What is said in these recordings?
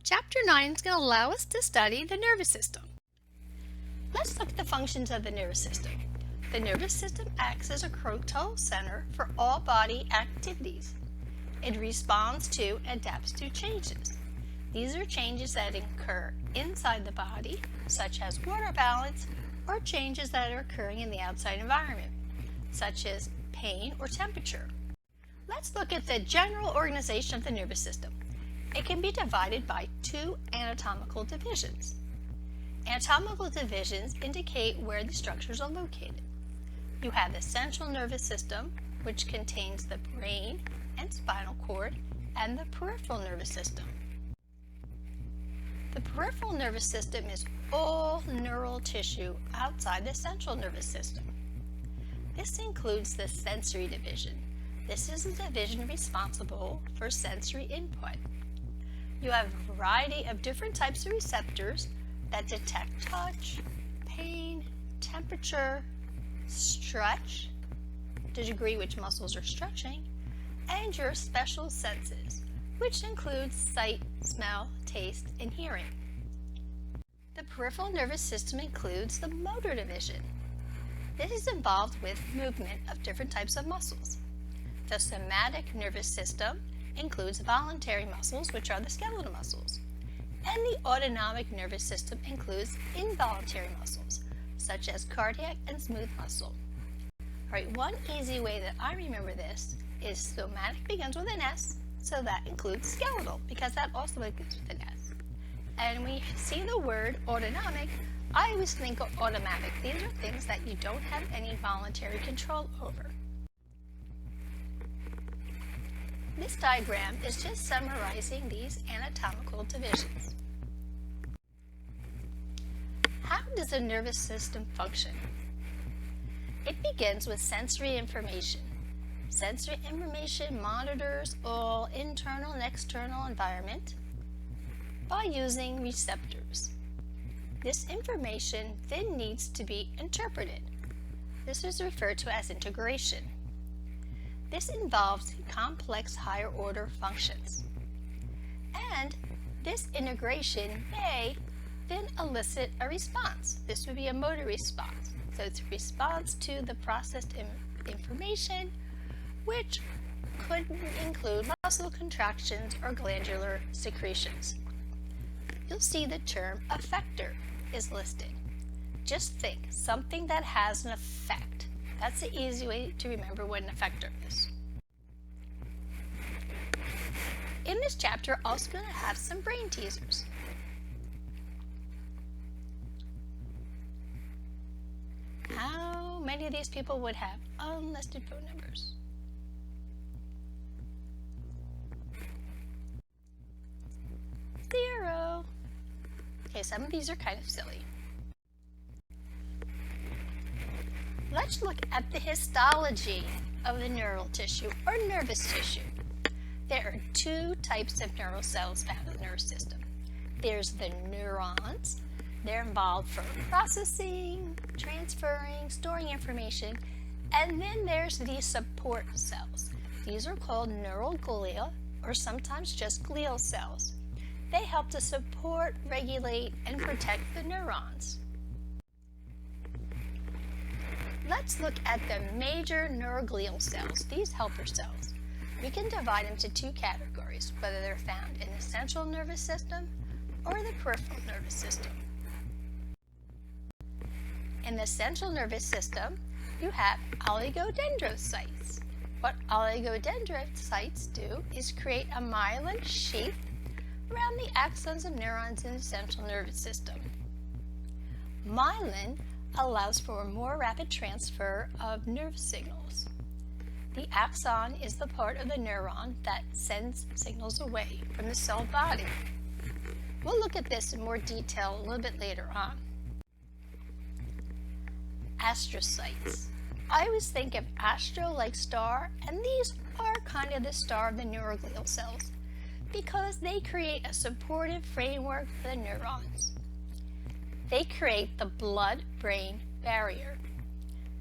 Chapter 9 is going to allow us to study the nervous system. Let's look at the functions of the nervous system. The nervous system acts as a control center for all body activities. It responds to and adapts to changes. These are changes that occur inside the body, such as water balance, or changes that are occurring in the outside environment, such as pain or temperature. Let's look at the general organization of the nervous system. It can be divided by two anatomical divisions. Anatomical divisions indicate where the structures are located. You have the central nervous system, which contains the brain and spinal cord, and the peripheral nervous system. The peripheral nervous system is all neural tissue outside the central nervous system. This includes the sensory division. This is the division responsible for sensory input. You have a variety of different types of receptors that detect touch, pain, temperature, stretch, the degree which muscles are stretching, and your special senses, which include sight, smell, taste, and hearing. The peripheral nervous system includes the motor division. This is involved with movement of different types of muscles. The somatic nervous system includes voluntary muscles, which are the skeletal muscles. And the autonomic nervous system includes involuntary muscles, such as cardiac and smooth muscle. Alright, one easy way that I remember this is somatic begins with an S, so that includes skeletal, because that also begins with an S. And when you see the word autonomic, I always think of automatic. These are things that you don't have any voluntary control over. This diagram is just summarizing these anatomical divisions. How does the nervous system function? It begins with sensory information. Sensory information monitors all internal and external environment by using receptors. This information then needs to be interpreted. This is referred to as integration. This involves complex higher order functions. And this integration may then elicit a response. This would be a motor response. So it's a response to the processed information, which could include muscle contractions or glandular secretions. You'll see the term effector is listed. Just think, something that has an effect. That's the easy way to remember what an effector is. In this chapter, we're also going to have some brain teasers. How many of these people would have unlisted phone numbers? Zero. Okay, some of these are kind of silly. Let's look at the histology of the neural tissue or nervous tissue. There are two types of neural cells found in the nervous system. There's the neurons. They're involved for processing, transferring, storing information. And then there's the support cells. These are called neural glia, or sometimes just glial cells. They help to support, regulate, and protect the neurons. Let's look at the major neuroglial cells, these helper cells. We can divide them into two categories, whether they're found in the central nervous system or the peripheral nervous system. In the central nervous system, you have oligodendrocytes. What oligodendrocytes do is create a myelin sheath around the axons of neurons in the central nervous system. Myelin allows for a more rapid transfer of nerve signals. The axon is the part of the neuron that sends signals away from the cell body. We'll look at this in more detail a little bit later on. Astrocytes. I always think of astro like star, and these are kind of the star of the neuroglial cells because they create a supportive framework for the neurons. They create the blood-brain barrier.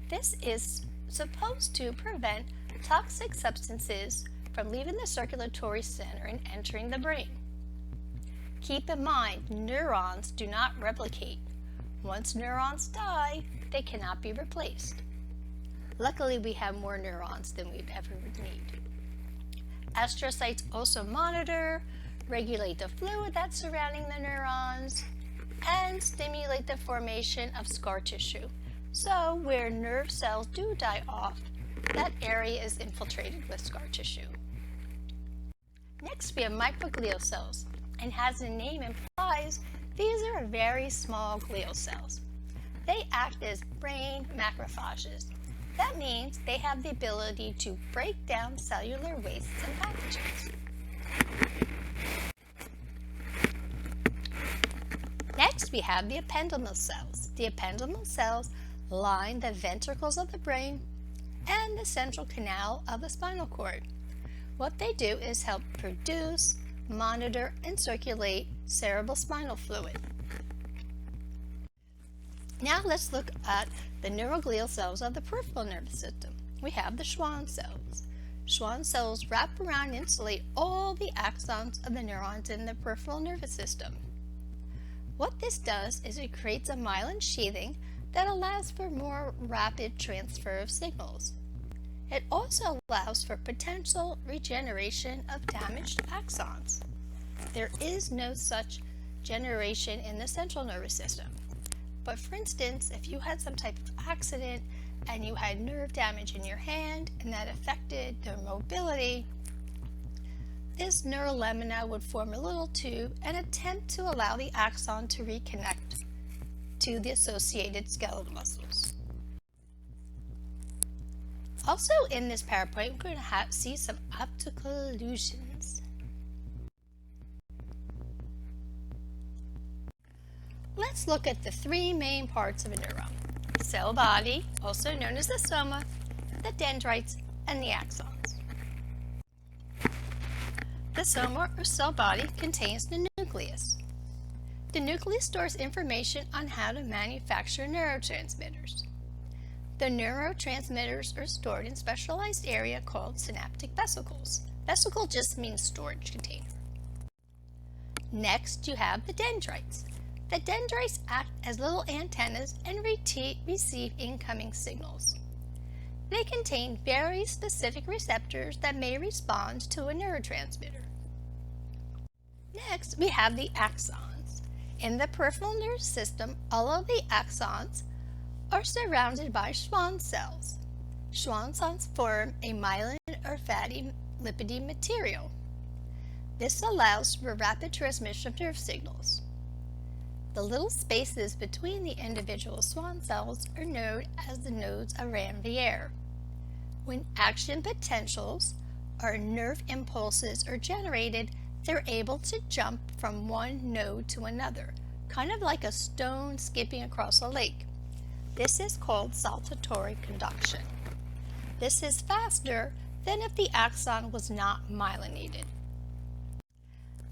This is supposed to prevent toxic substances from leaving the circulatory center and entering the brain. Keep in mind, neurons do not replicate. Once neurons die, they cannot be replaced. Luckily, we have more neurons than we'd ever need. Astrocytes also monitor, regulate the fluid that's surrounding the neurons, and stimulate the formation of scar tissue. So where nerve cells do die off, that area is infiltrated with scar tissue. Next, we have microglial cells, and as the name implies, these are very small glial cells. They act as brain macrophages. That means they have the ability to break down cellular wastes and pathogens. Next, we have the ependymal cells. The ependymal cells line the ventricles of the brain and the central canal of the spinal cord. What they do is help produce, monitor, and circulate cerebrospinal fluid. Now let's look at the neuroglial cells of the peripheral nervous system. We have the Schwann cells. Schwann cells wrap around and insulate all the axons of the neurons in the peripheral nervous system. What this does is it creates a myelin sheathing that allows for more rapid transfer of signals. It also allows for potential regeneration of damaged axons. There is no such generation in the central nervous system. But for instance, if you had some type of accident and you had nerve damage in your hand and that affected the mobility, this neural lamina would form a little tube and attempt to allow the axon to reconnect to the associated skeletal muscles. Also in this PowerPoint, we're going to see some optical illusions. Let's look at the three main parts of a neuron: cell body, also known as the soma, the dendrites, and the axons. The soma or cell body contains the nucleus. The nucleus stores information on how to manufacture neurotransmitters. The neurotransmitters are stored in a specialized area called synaptic vesicles. Vesicle just means storage container. Next, you have the dendrites. The dendrites act as little antennas and receive incoming signals. They contain very specific receptors that may respond to a neurotransmitter. Next, we have the axons. In the peripheral nervous system, all of the axons are surrounded by Schwann cells. Schwann cells form a myelin or fatty lipidy material. This allows for rapid transmission of nerve signals. The little spaces between the individual Schwann cells are known as the nodes of Ranvier. When action potentials or nerve impulses are generated, they're able to jump from one node to another, kind of like a stone skipping across a lake. This is called saltatory conduction. This is faster than if the axon was not myelinated.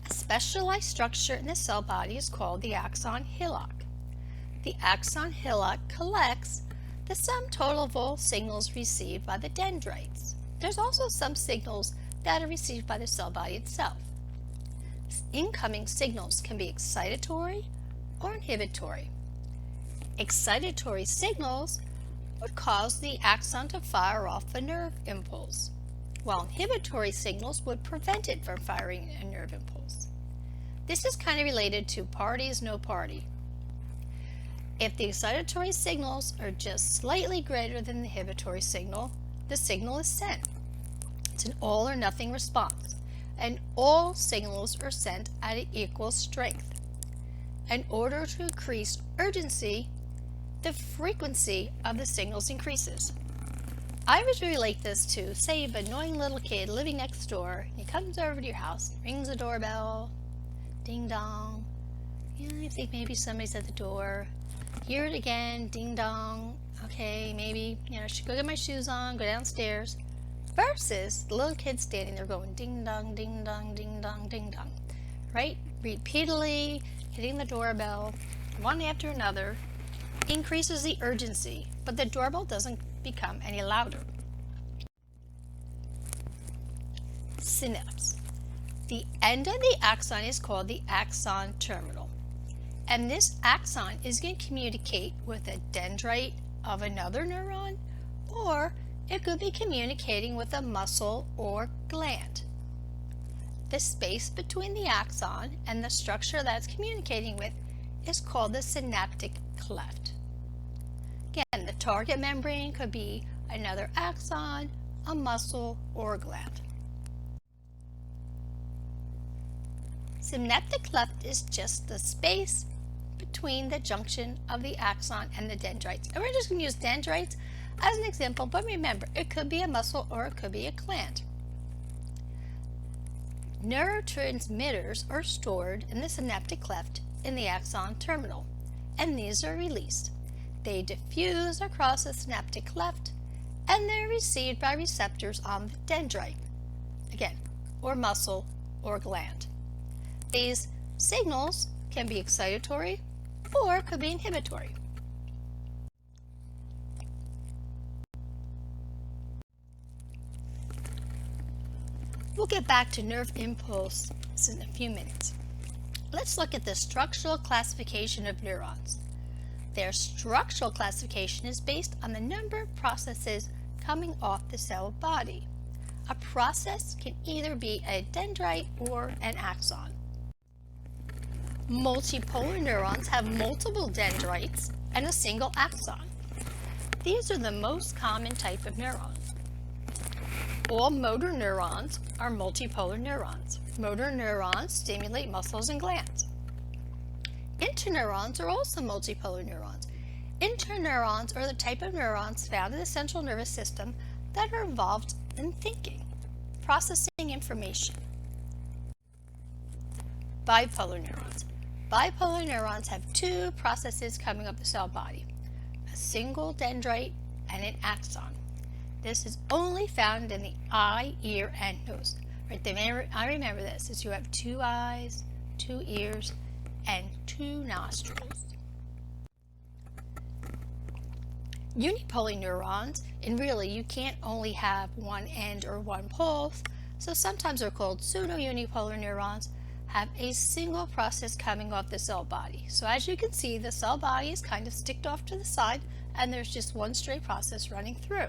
A specialized structure in the cell body is called the axon hillock. The axon hillock collects the sum total of all signals received by the dendrites. There's also some signals that are received by the cell body itself. Incoming signals can be excitatory or inhibitory. Excitatory signals would cause the axon to fire off a nerve impulse, while inhibitory signals would prevent it from firing a nerve impulse. This is kind of related to party is no party. If the excitatory signals are just slightly greater than the inhibitory signal, the signal is sent. It's an all or nothing response, and all signals are sent at an equal strength. In order to increase urgency, the frequency of the signals increases. I would relate this to, say, an annoying little kid living next door. He comes over to your house, rings the doorbell, ding dong. You think maybe somebody's at the door. Hear it again, ding dong. Okay, maybe, I should go get my shoes on, go downstairs. Versus the little kid standing there going ding dong, ding dong, ding dong, ding dong. Right? Repeatedly hitting the doorbell, one after another, increases the urgency, but the doorbell doesn't become any louder. Synapse. The end of the axon is called the axon terminal. And this axon is going to communicate with a dendrite of another neuron, or it could be communicating with a muscle or gland. The space between the axon and the structure that's communicating with is called the synaptic cleft. Again, the target membrane could be another axon, a muscle, or a gland. Synaptic cleft is just the space between the junction of the axon and the dendrites. And we're just going to use dendrites as an example, but remember, it could be a muscle or it could be a gland. Neurotransmitters are stored in the synaptic cleft in the axon terminal, and these are released. They diffuse across the synaptic cleft, and they're received by receptors on the dendrite, again, or muscle or gland. These signals can be excitatory or could be inhibitory. We'll get back to nerve impulses in a few minutes. Let's look at the structural classification of neurons. Their structural classification is based on the number of processes coming off the cell body. A process can either be a dendrite or an axon. Multipolar neurons have multiple dendrites and a single axon. These are the most common type of neurons. All motor neurons are multipolar neurons. Motor neurons stimulate muscles and glands. Interneurons are also multipolar neurons. Interneurons are the type of neurons found in the central nervous system that are involved in thinking, processing information. Bipolar neurons. Bipolar neurons have two processes coming up the cell body, a single dendrite and an axon. This is only found in the eye, ear, and nose. Right, I remember this, is you have two eyes, two ears, and two nostrils. Unipolar neurons, and really you can't only have one end or one pole, so sometimes they're called pseudo-unipolar neurons, have a single process coming off the cell body. So as you can see, the cell body is kind of sticked off to the side, and there's just one straight process running through.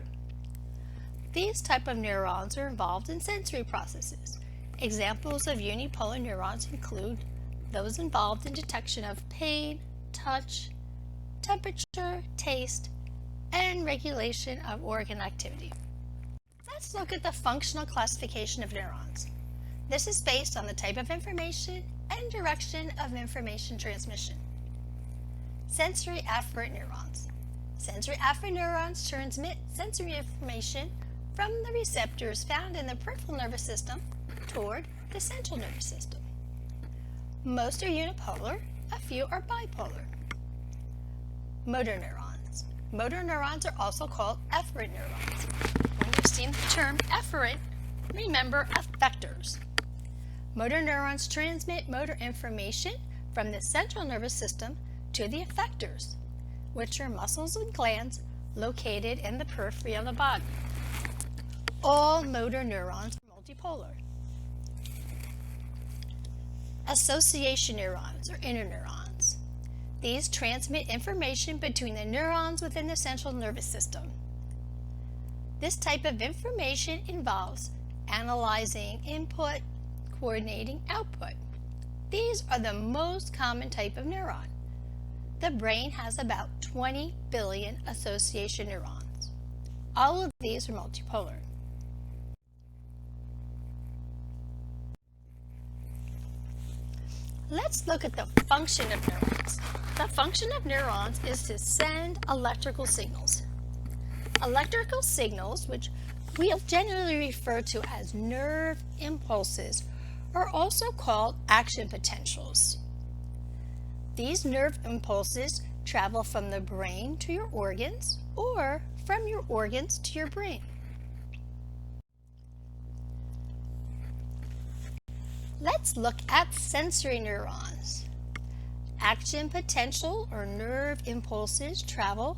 These type of neurons are involved in sensory processes. Examples of unipolar neurons include those involved in detection of pain, touch, temperature, taste, and regulation of organ activity. Let's look at the functional classification of neurons. This is based on the type of information and direction of information transmission. Sensory afferent neurons. Sensory afferent neurons transmit sensory information from the receptors found in the peripheral nervous system toward the central nervous system. Most are unipolar, a few are bipolar. Motor neurons. Motor neurons are also called efferent neurons. When you've seen the term efferent, remember effectors. Motor neurons transmit motor information from the central nervous system to the effectors, which are muscles and glands located in the periphery of the body. All motor neurons are multipolar. Association neurons or interneurons. These transmit information between the neurons within the central nervous system. This type of information involves analyzing input, coordinating output. These are the most common type of neuron. The brain has about 20 billion association neurons. All of these are multipolar. Let's look at the function of neurons. The function of neurons is to send electrical signals. Electrical signals, which we generally refer to as nerve impulses, are also called action potentials. These nerve impulses travel from the brain to your organs or from your organs to your brain. Let's look at sensory neurons. Action potential or nerve impulses travel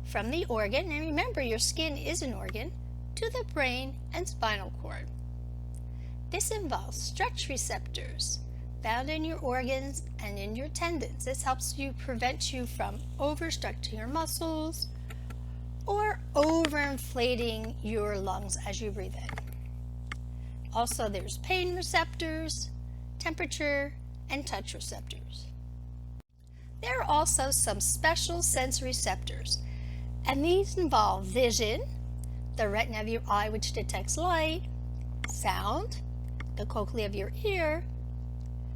from the organ, and remember your skin is an organ, to the brain and spinal cord. This involves stretch receptors found in your organs and in your tendons. This helps you prevent you from overstretching your muscles or overinflating your lungs as you breathe in. Also, there's pain receptors, temperature, and touch receptors. There are also some special sensory receptors, and these involve vision, the retina of your eye which detects light, sound, the cochlea of your ear,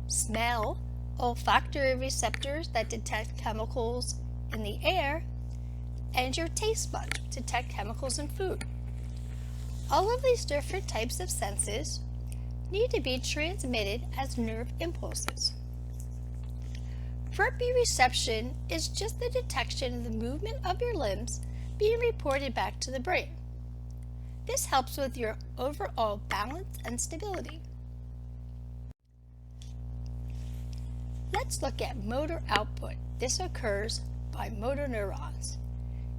smell, olfactory receptors that detect chemicals in the air, and your taste buds detect chemicals in food. All of these different types of senses need to be transmitted as nerve impulses. Proprioception is just the detection of the movement of your limbs being reported back to the brain. This helps with your overall balance and stability. Let's look at motor output. This occurs by motor neurons.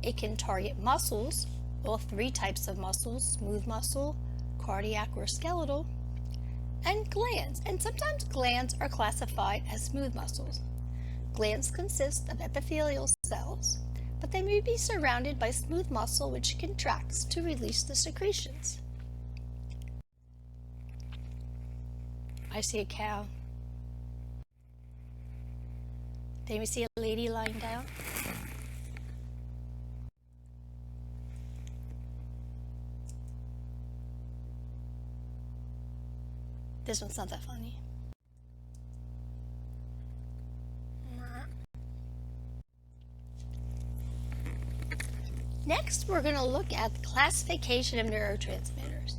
It can target muscles, all three types of muscles, smooth muscle, cardiac or skeletal, and glands. And sometimes glands are classified as smooth muscles. Glands consist of epithelial cells, but they may be surrounded by smooth muscle which contracts to release the secretions. I see a cow. Then we see a lady lying down. This one's not that funny. Next, we're going to look at the classification of neurotransmitters.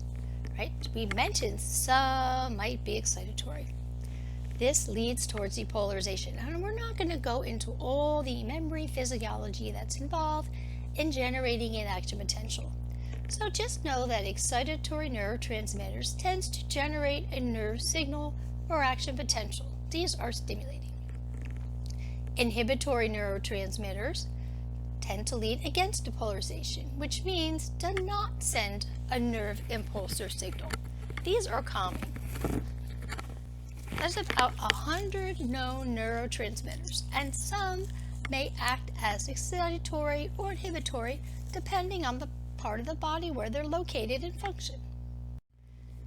Right? We mentioned some might be excitatory. This leads towards depolarization. And we're not going to go into all the memory physiology that's involved in generating an action potential. So just know that excitatory neurotransmitters tends to generate a nerve signal or action potential. These are stimulating. Inhibitory neurotransmitters tend to lead against depolarization, which means do not send a nerve impulse or signal. These are common. There's about 100 known neurotransmitters, and some may act as excitatory or inhibitory depending on the part of the body where they're located and function.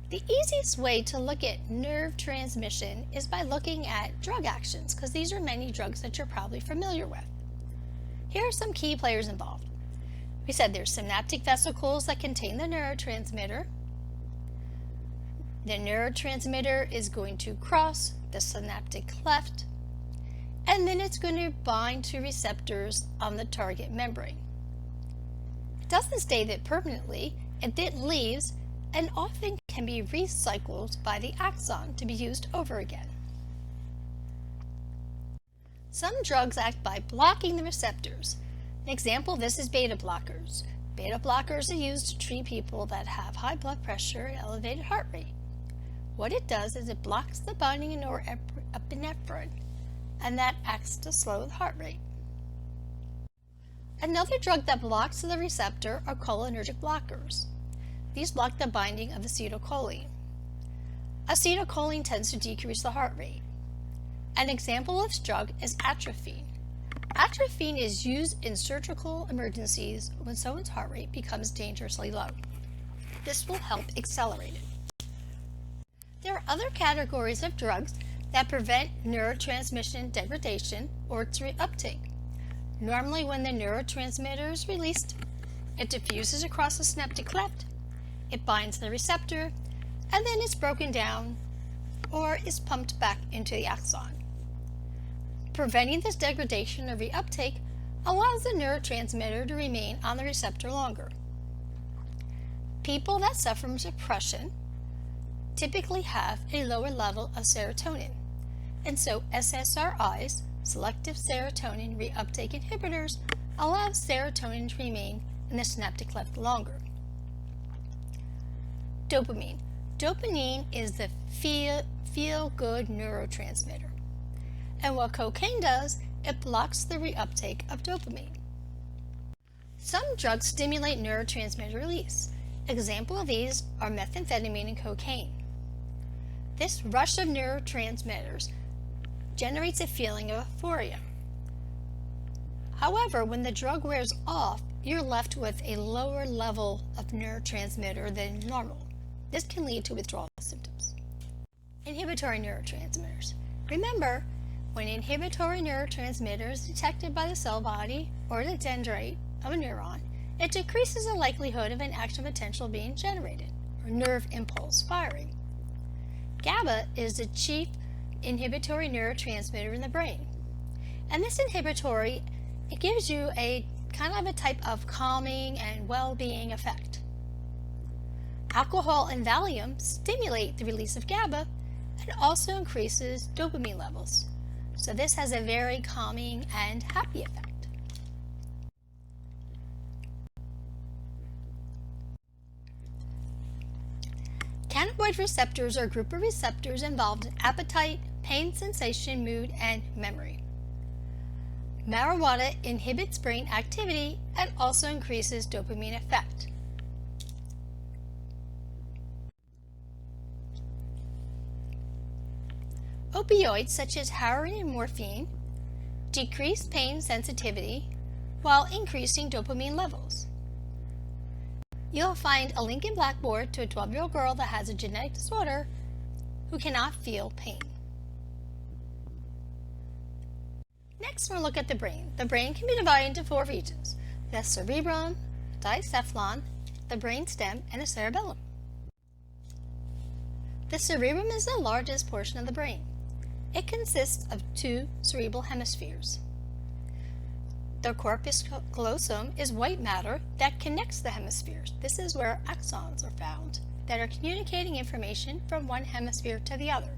The easiest way to look at nerve transmission is by looking at drug actions, because these are many drugs that you're probably familiar with. Here are some key players involved. We said there's synaptic vesicles that contain the neurotransmitter. The neurotransmitter is going to cross the synaptic cleft, and then it's going to bind to receptors on the target membrane. It doesn't stay there permanently, it then leaves and often can be recycled by the axon to be used over again. Some drugs act by blocking the receptors. An example of this is beta blockers. Beta blockers are used to treat people that have high blood pressure and elevated heart rate. What it does is it blocks the binding of norepinephrine, and that acts to slow the heart rate. Another drug that blocks the receptor are cholinergic blockers. These block the binding of acetylcholine. Acetylcholine tends to decrease the heart rate. An example of this drug is atropine. Atropine is used in surgical emergencies when someone's heart rate becomes dangerously low. This will help accelerate it. There are other categories of drugs that prevent neurotransmission degradation or its reuptake. Normally, when the neurotransmitter is released, it diffuses across the synaptic cleft, it binds the receptor, and then it's broken down or is pumped back into the axon. Preventing this degradation or reuptake allows the neurotransmitter to remain on the receptor longer. People that suffer from depression typically have a lower level of serotonin, and so SSRIs, selective serotonin reuptake inhibitors, allow serotonin to remain in the synaptic cleft longer. Dopamine. Dopamine is the feel-good neurotransmitter, and what cocaine does, it blocks the reuptake of dopamine. Some drugs stimulate neurotransmitter release. Examples of these are methamphetamine and cocaine. This rush of neurotransmitters generates a feeling of euphoria. However, when the drug wears off, you're left with a lower level of neurotransmitter than normal. This can lead to withdrawal symptoms. Inhibitory neurotransmitters. Remember, when inhibitory neurotransmitter is detected by the cell body or the dendrite of a neuron, it decreases the likelihood of an action potential being generated, or nerve impulse firing. GABA is the chief inhibitory neurotransmitter in the brain. And this inhibitory, it gives you a kind of a type of calming and well-being effect. Alcohol and Valium stimulate the release of GABA and also increases dopamine levels. So this has a very calming and happy effect. Cannabinoid receptors are a group of receptors involved in appetite, pain sensation, mood, and memory. Marijuana inhibits brain activity and also increases dopamine effect. Opioids such as heroin and morphine decrease pain sensitivity while increasing dopamine levels. You'll find a link in Blackboard to a 12-year-old girl that has a genetic disorder who cannot feel pain. Next, we'll look at the brain. The brain can be divided into 4 regions: the cerebrum, diencephalon, the brainstem, and the cerebellum. The cerebrum is the largest portion of the brain. It consists of 2 cerebral hemispheres. The corpus callosum is white matter that connects the hemispheres. This is where axons are found that are communicating information from one hemisphere to the other.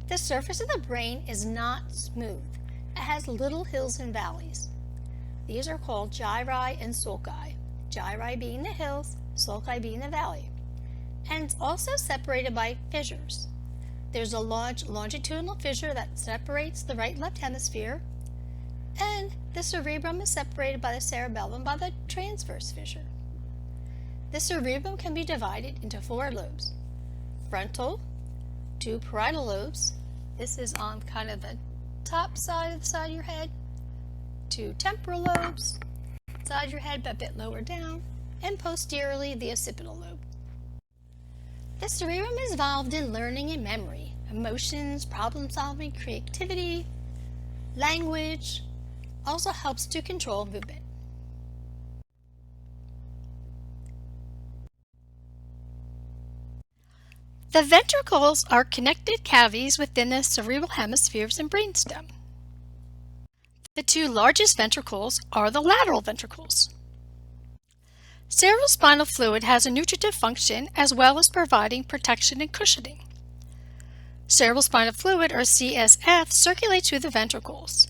The surface of the brain is not smooth. It has little hills and valleys. These are called gyri and sulci. Gyri being the hills, sulci being the valley. And it's also separated by fissures. There's a large longitudinal fissure that separates the right and left hemisphere, and the cerebrum is separated by the cerebellum by the transverse fissure. The cerebrum can be divided into 4 lobes: frontal, 2 parietal lobes. This is on kind of the top side of your head. 2 temporal lobes, side of your head but a bit lower down, and posteriorly the occipital lobe. The cerebrum is involved in learning and memory, emotions, problem solving, creativity, language, also helps to control movement. The ventricles are connected cavities within the cerebral hemispheres and brainstem. The 2 largest ventricles are the lateral ventricles. Cerebrospinal fluid has a nutritive function as well as providing protection and cushioning. Cerebrospinal fluid, or CSF, circulates through the ventricles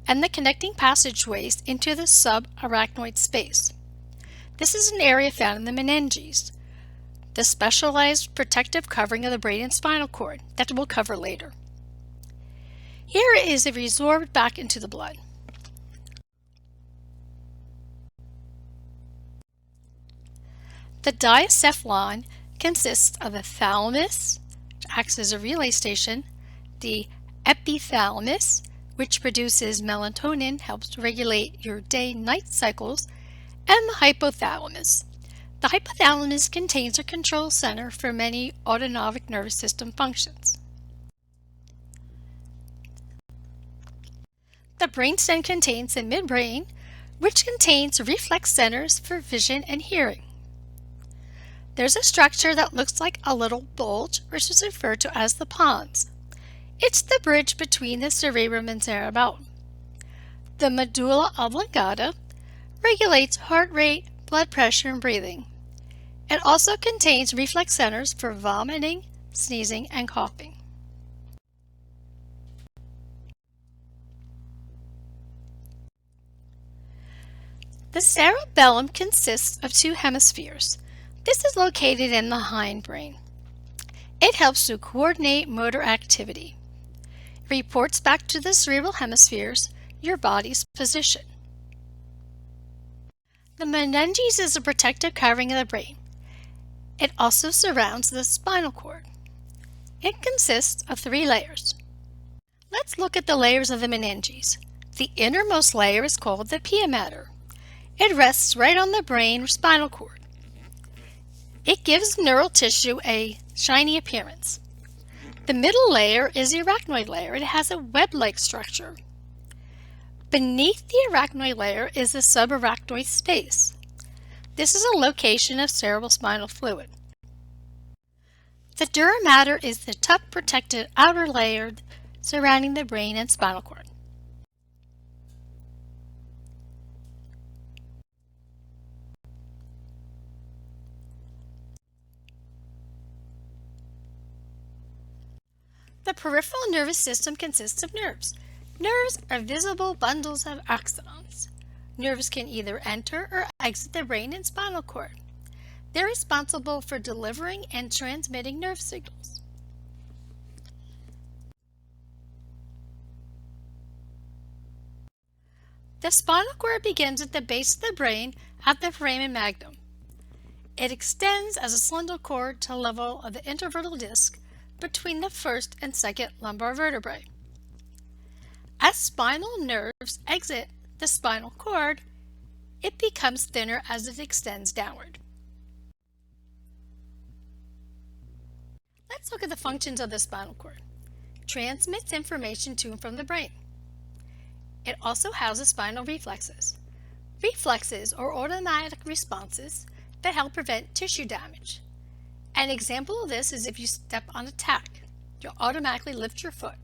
and the connecting passageways into the subarachnoid space. This is an area found in the meninges, the specialized protective covering of the brain and spinal cord that we'll cover later. Here it is resorbed back into the blood. The diencephalon consists of the thalamus, which acts as a relay station, the epithalamus, which produces melatonin, helps regulate your day-night cycles, and the hypothalamus. The hypothalamus contains a control center for many autonomic nervous system functions. The brainstem contains the midbrain, which contains reflex centers for vision and hearing. There's a structure that looks like a little bulge, which is referred to as the pons. It's the bridge between the cerebrum and cerebellum. The medulla oblongata regulates heart rate, blood pressure, and breathing. It also contains reflex centers for vomiting, sneezing, and coughing. The cerebellum consists of 2 hemispheres. This is located in the hindbrain. It helps to coordinate motor activity. It reports back to the cerebral hemispheres your body's position. The meninges is a protective covering of the brain. It also surrounds the spinal cord. It consists of 3 layers. Let's look at the layers of the meninges. The innermost layer is called the pia mater. It rests right on the brain or spinal cord. It gives neural tissue a shiny appearance. The middle layer is the arachnoid layer. It has a web-like structure. Beneath the arachnoid layer is the subarachnoid space. This is a location of cerebrospinal fluid. The dura mater is the tough protected outer layer surrounding the brain and spinal cord. The peripheral nervous system consists of nerves. Nerves are visible bundles of axons. Nerves can either enter or exit the brain and spinal cord. They're responsible for delivering and transmitting nerve signals. The spinal cord begins at the base of the brain at the foramen magnum. It extends as a cylindrical cord to the level of the intervertebral disc between the first and second lumbar vertebrae. As spinal nerves exit the spinal cord, it becomes thinner as it extends downward. Let's look at the functions of the spinal cord. It transmits information to and from the brain. It also houses spinal reflexes. Reflexes are automatic responses that help prevent tissue damage. An example of this is if you step on a tack, you'll automatically lift your foot.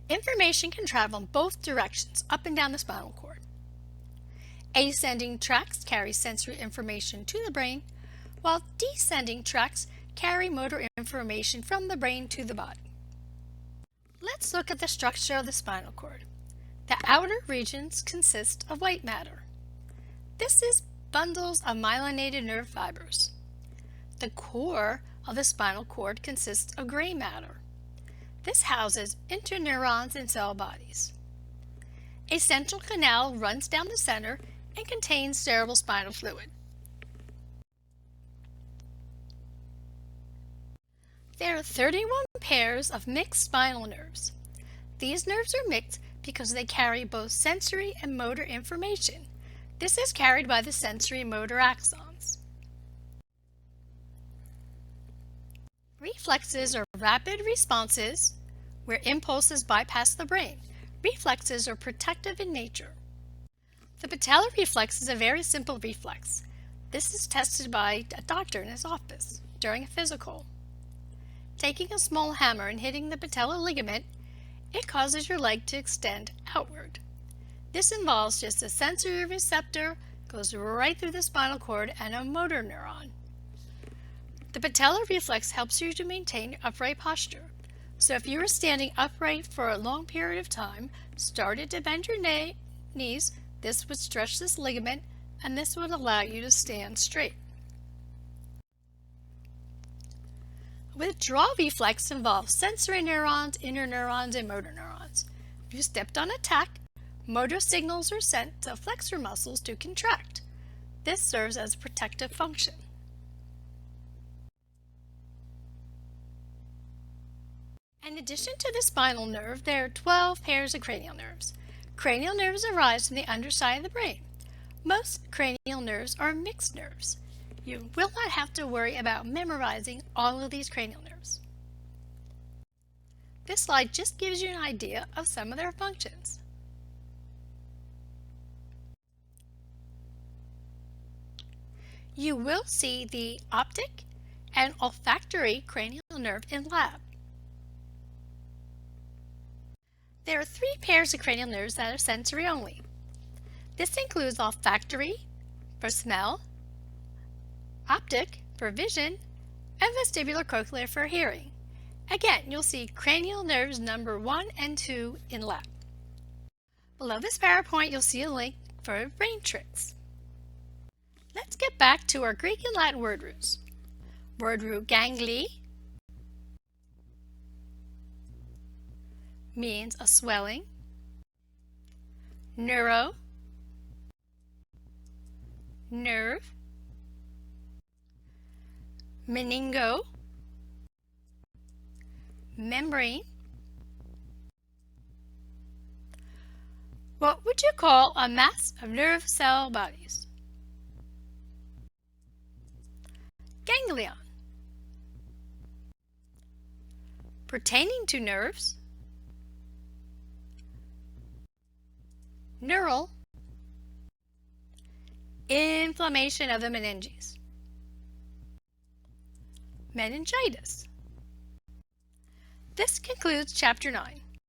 Information can travel in both directions, up and down the spinal cord. Ascending tracts carry sensory information to the brain, while descending tracts carry motor information from the brain to the body. Let's look at the structure of the spinal cord. The outer regions consist of white matter. This is bundles of myelinated nerve fibers. The core of the spinal cord consists of gray matter. This houses interneurons and cell bodies. A central canal runs down the center and contains cerebrospinal fluid. There are 31 pairs of mixed spinal nerves. These nerves are mixed because they carry both sensory and motor information. This is carried by the sensory motor axons. Reflexes are rapid responses where impulses bypass the brain. Reflexes are protective in nature. The patellar reflex is a very simple reflex. This is tested by a doctor in his office during a physical. Taking a small hammer and hitting the patellar ligament, it causes your leg to extend outward. This involves just a sensory receptor, goes right through the spinal cord, and a motor neuron. The patellar reflex helps you to maintain upright posture. So if you are standing upright for a long period of time, started to bend your knees, this would stretch this ligament, and this would allow you to stand straight. Withdrawal reflex involves sensory neurons, interneurons, and motor neurons. If you stepped on a tack, motor signals are sent to flexor muscles to contract. This serves as a protective function. In addition to the spinal nerve, there are 12 pairs of cranial nerves. Cranial nerves arise from the underside of the brain. Most cranial nerves are mixed nerves. You will not have to worry about memorizing all of these cranial nerves. This slide just gives you an idea of some of their functions. You will see the optic and olfactory cranial nerve in lab. There are 3 pairs of cranial nerves that are sensory only. This includes olfactory for smell, optic for vision, and vestibular-cochlear for hearing. Again, you'll see cranial nerves number 1 and 2 in lab. Below this PowerPoint, you'll see a link for brain tricks. Let's get back to our Greek and Latin word roots. Word root gangli means a swelling. Neuro, nerve. Meningo, Membrane. What would you call a mass of nerve cell bodies? Ganglion. Pertaining to nerves. Neural. Inflammation of the meninges. Meningitis. This concludes Chapter 9.